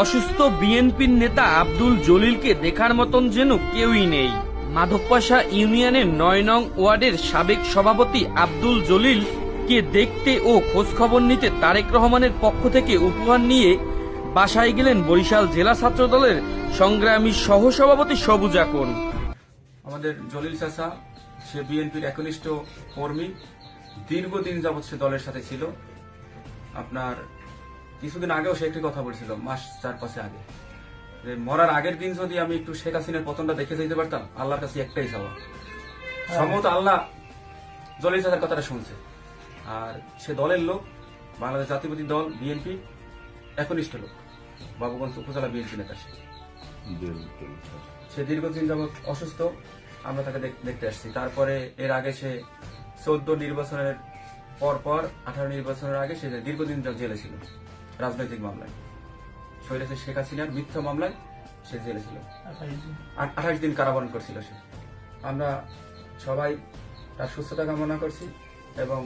অসুস্থ বিএনপির নেতা আব্দুল জলিলকে দেখার মতন যেন কেউই নেই। মাধবপাশা ইউনিয়নের ৯ নং ওয়ার্ডের সাবেক সভাপতি আব্দুল জলিল কে দেখতে ও খোঁজখবর নিতে তারেক রহমানের পক্ষ থেকে উপহার নিয়ে বাসায় গেলেন বরিশাল জেলা ছাত্রদলের সংগ্রামী সহসভাপতি সবুজ আকন। আমাদের জলিল চাচা, সে বিএনপির একনিষ্ঠ কর্মী, দীর্ঘদিন যাবৎ সে দলের সাথে ছিল। আপনার কিছুদিন আগেও সে একটি কথা বলছিল, মাস ৪-৫ আগে, যে মরার আগের দিন যদি আমি একটু শেখ হাসিনার পতনটা দেখে যেতে পারতাম, আল্লাহর কাছে একটাই চাওয়া। সম্ভবত আল্লাহ জলিল চাচার কথাটা শুনছে। আর সে দলের লোক, বাংলাদেশ জাতীয়তাবাদী দল বিএনপি একনিষ্ঠ লোক, বাবুগঞ্জ উপজেলা বিএনপি নেতা। সে দীর্ঘদিন যাবৎ অসুস্থ, আমরা তাকে দেখতে আসছি। তারপরে এর আগে সে 14 নির্বাচনের পর 18 নির্বাচনের আগে সে দীর্ঘদিন জেলে ছিল রাজনৈতিক মামলায়। শৈলেছে শেখ হাসিনার মিথ্যা মামলায় সে জেলে ছিল, 28 দিন কারাবরণ করছিল সে। আমরা সবাই তার সুস্থতা কামনা করছি এবং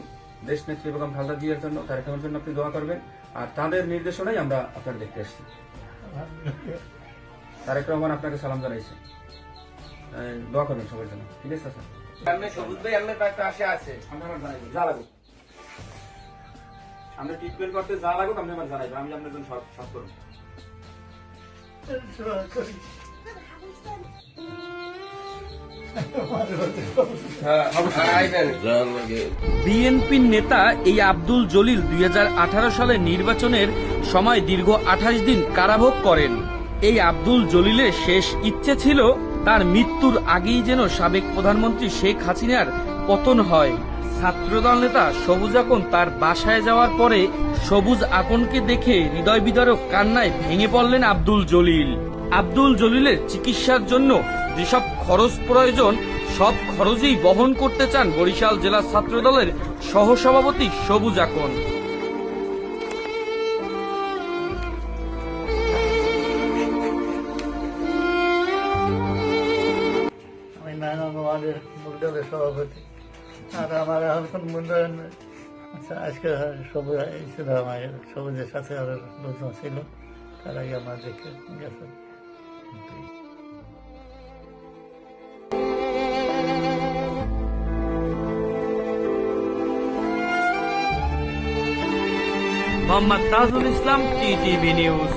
দেশ নেত্রী বেগম খালেদা জিয়ার জন্য, তারেক রহমানের জন্য আপনি দোয়া করবেন। আর তাদের নির্দেশনাই আমরা আপনাকে দেখতে আসছি। তারেক রহমান আপনাকে সালাম জানাইছে, দোয়া করবেন সবার জন্য, ঠিক আছে স্যার? আমরা ট্রিটমেন্ট করতে যা লাগুক আপনি আমার জানাইবেন, আমি আপনার জন্য সব করবো। বিএনপির নেতা এই আব্দুল জলিল 2018 সালের নির্বাচনের সময় দীর্ঘ 28 দিন কারাভোগ করেন। এই আব্দুল জলিলের শেষ ইচ্ছে ছিল তার মৃত্যুর আগেই যেন সাবেক প্রধানমন্ত্রী শেখ হাসিনার পতন হয়। ছাত্রদল নেতা সবুজ আকন তার বাসায় যাওয়ার পরে সবুজ আকনকে দেখে হৃদয় বিদারক কান্নায় ভেঙে পড়লেন আব্দুল জলিল। আব্দুল জলিলের চিকিৎসার জন্য যেসব খরচ প্রয়োজন সব খরচই বহন করতে চান বরিশাল জেলা ছাত্রদলের সহসভাপতি সবুজ আকন। আমি ৯ নং ওয়ার্ডের মুরদলের সভাপতি, আর আমার এখন মূল্যায়ন। আচ্ছা, আজকে সবুজ ছিল, আমার সবুজের সাথে আরো লোকজন ছিল, তারাই আমার দেখে গেছে। Mohammad Tajul Islam, TTV news.